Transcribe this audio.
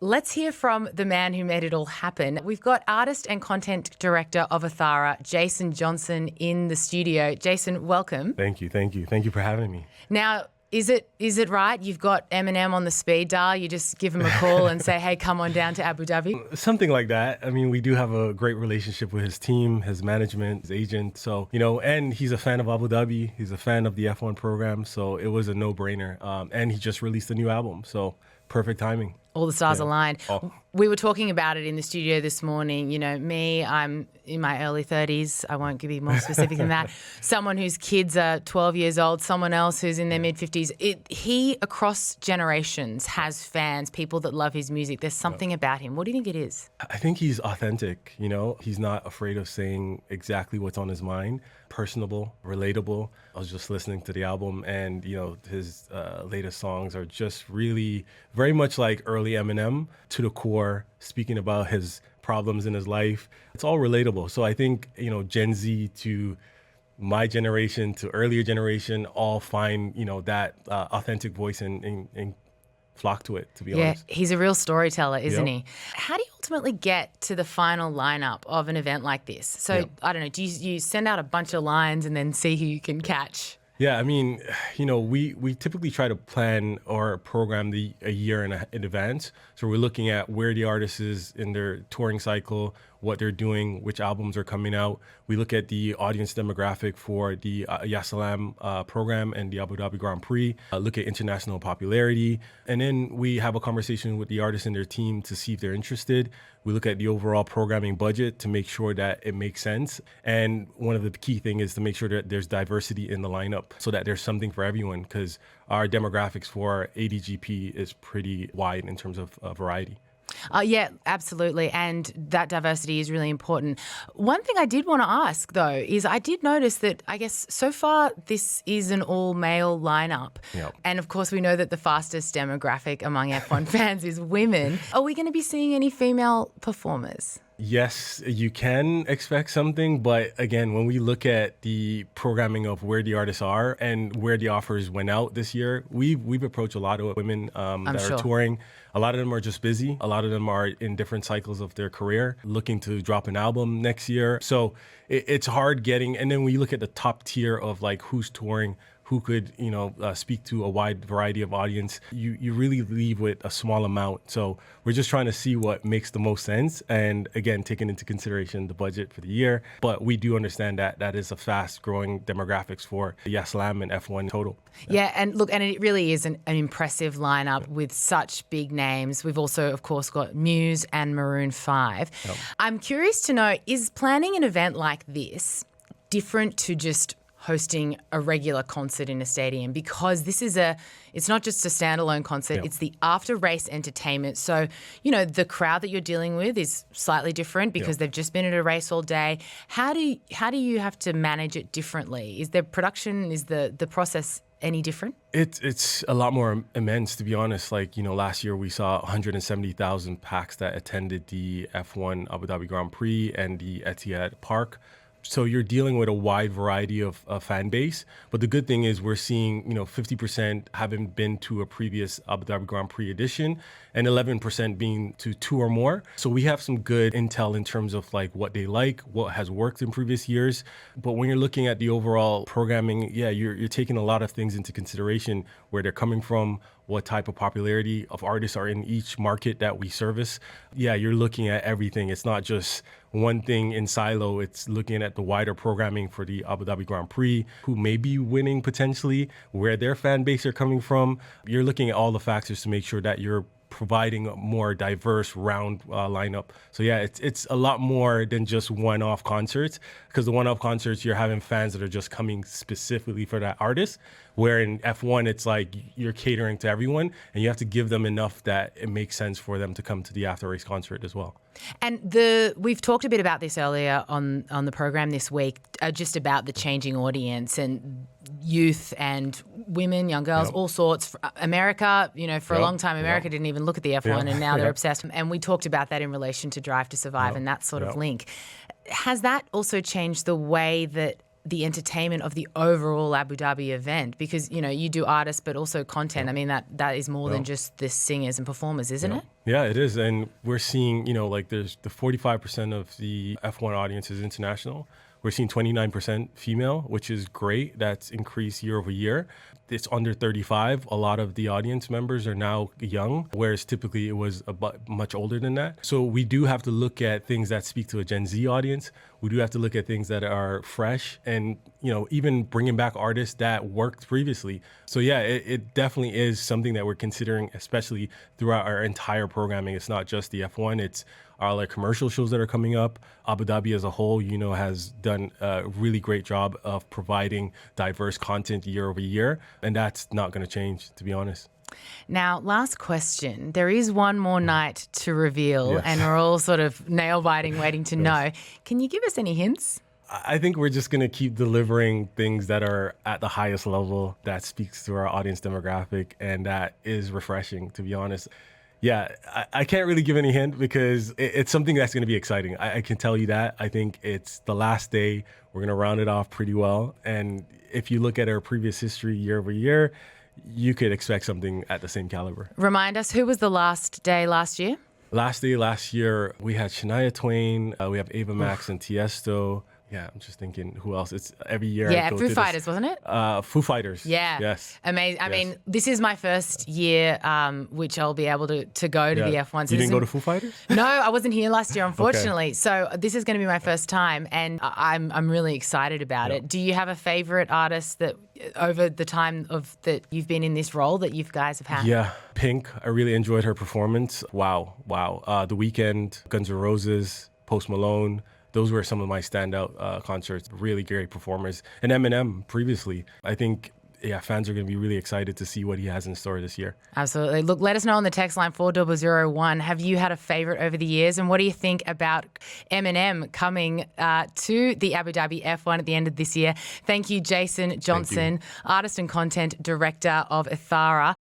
Let's hear from the man who made it all happen. We've got artist and content director of Ethara, Josson, in the studio. Jason, welcome. Thank you. Thank you for having me. Now, is it right? You've got Eminem on the speed dial. You just give him a call and say, hey, come on down to Abu Dhabi? Something like that. I mean, we do have a great relationship with his team, his management, his agent. So, and he's a fan of Abu Dhabi. He's a fan of the F1 program. So it was a no-brainer. And he just released a new album. So perfect timing. All the stars aligned. Oh. We were talking about it in the studio this morning. Me, I'm in my early 30s. I won't be more specific than that. Someone whose kids are 12 years old, someone else who's in their mid-50s. He, across generations, has fans, people that love his music. There's something about him. What do you think it is? I think he's authentic, He's not afraid of saying exactly what's on his mind. Personable, relatable. I was just listening to the album and, his latest songs are just really very much like early Eminem to the core, speaking about his problems in his life. It's all relatable. So I think, Gen Z to my generation to earlier generation all find, that authentic voice and flock to it, to be honest. Yeah, he's a real storyteller, isn't he? How do you ultimately get to the final lineup of an event like this? So, I don't know, do you send out a bunch of lines and then see who you can catch? Yeah, I mean, we typically try to plan or program a year in advance. So we're looking at where the artist is in their touring cycle, what they're doing, which albums are coming out. We look at the audience demographic for the Yasalam program and the Abu Dhabi Grand Prix, look at international popularity, and then we have a conversation with the artists and their team to see if they're interested. We look at the overall programming budget to make sure that it makes sense. And one of the key things is to make sure that there's diversity in the lineup so that there's something for everyone, because our demographics for ADGP is pretty wide in terms of variety. Yeah, absolutely. And that diversity is really important. One thing I did want to ask, though, is I did notice that, I guess, so far this is an all-male lineup. Yep. And, of course, we know that the fastest demographic among F1 fans is women. Are we going to be seeing any female performers? Yes, you can expect something, but again, when we look at the programming of where the artists are and where the offers went out this year, we've approached a lot of women that are touring. A lot of them are just busy. A lot of them are in different cycles of their career, looking to drop an album next year. So it's hard getting. And then when you look at the top tier of like who's touring, who could, speak to a wide variety of audience, you really leave with a small amount. So we're just trying to see what makes the most sense. And again, taking into consideration the budget for the year. But we do understand that that is a fast growing demographics for Yasalam and F1 total. Yeah, and look, and it really is an impressive lineup with such big names. We've also, of course, got Muse and Maroon 5. Yep. I'm curious to know, is planning an event like this different to just hosting a regular concert in a stadium? Because this is it's not just a standalone concert, it's the after-race entertainment. So, the crowd that you're dealing with is slightly different because they've just been at a race all day. How do you have to manage it differently? Is there production, is the process any different? It's a lot more immense, to be honest. Like, last year we saw 170,000 packs that attended the F1 Abu Dhabi Grand Prix and the Etihad Park. So you're dealing with a wide variety of fan base. But the good thing is we're seeing, 50% haven't been to a previous Abu Dhabi Grand Prix edition and 11% being to two or more. So we have some good intel in terms of like what they like, what has worked in previous years. But when you're looking at the overall programming, you're taking a lot of things into consideration, where they're coming from, what type of popularity of artists are in each market that we service. Yeah, you're looking at everything. It's not just one thing in silo. It's looking at the wider programming for the Abu Dhabi Grand Prix, who may be winning potentially, where their fan base are coming from. You're looking at all the factors to make sure that you're providing a more diverse round lineup. So yeah, it's a lot more than just one-off concerts, because the one-off concerts, you're having fans that are just coming specifically for that artist, where in F1, it's like you're catering to everyone and you have to give them enough that it makes sense for them to come to the after-race concert as well. And we've talked a bit about this earlier on the program this week, just about the changing audience and youth and women, young girls, all sorts. America, for a long time, America didn't even look at the F1 and now they're obsessed. And we talked about that in relation to Drive to Survive and that sort of link. Has that also changed the way that the entertainment of the overall Abu Dhabi event? Because, you know, you do artists but also content. I mean, that is more than just the singers and performers, isn't it? Yeah, it is. And we're seeing, you know, like there's the 45% of the F1 audience is international. We're seeing 29% female, which is great. That's increased year over year. It's under 35. A lot of the audience members are now young, whereas typically it was much older than that. So we do have to look at things that speak to a Gen Z audience. We do have to look at things that are fresh and, you know, even bringing back artists that worked previously. So yeah, it definitely is something that we're considering, especially throughout our entire programming. It's not just the F1, it's our like commercial shows that are coming up. Abu Dhabi as a whole, you know, has done a really great job of providing diverse content year over year. And that's not going to change, to be honest. Now, last question. There is one more night to reveal, and we're all sort of nail-biting, waiting to know. Can you give us any hints? I think we're just going to keep delivering things that are at the highest level, that speaks to our audience demographic, and that is refreshing, to be honest. Yeah, I can't really give any hint because it's something that's going to be exciting. I can tell you that. I think it's the last day. We're going to round it off pretty well. And if you look at our previous history year over year, you could expect something at the same caliber. Remind us, who was the last day last year? Last day last year, we had Shania Twain, we have Ava Max and Tiesto. Yeah, I'm just thinking who else. It's every year. Yeah, Foo Fighters, wasn't it? Foo Fighters. Yeah. Yes. Amazing. I mean, this is my first year, which I'll be able to go to the F1. So you didn't go to Foo Fighters? No, I wasn't here last year, unfortunately. Okay. So this is going to be my first time, and I'm really excited about it. Do you have a favorite artist that over the time of that you've been in this role that you guys have had? Yeah, Pink. I really enjoyed her performance. Wow. The Weeknd, Guns N' Roses, Post Malone. Those were some of my standout concerts, really great performers. And Eminem previously. I think, fans are going to be really excited to see what he has in store this year. Absolutely. Look, let us know on the text line 4001. Have you had a favourite over the years? And what do you think about Eminem coming to the Abu Dhabi F1 at the end of this year? Thank you, Jason Johnson, artist and content director of Ethara.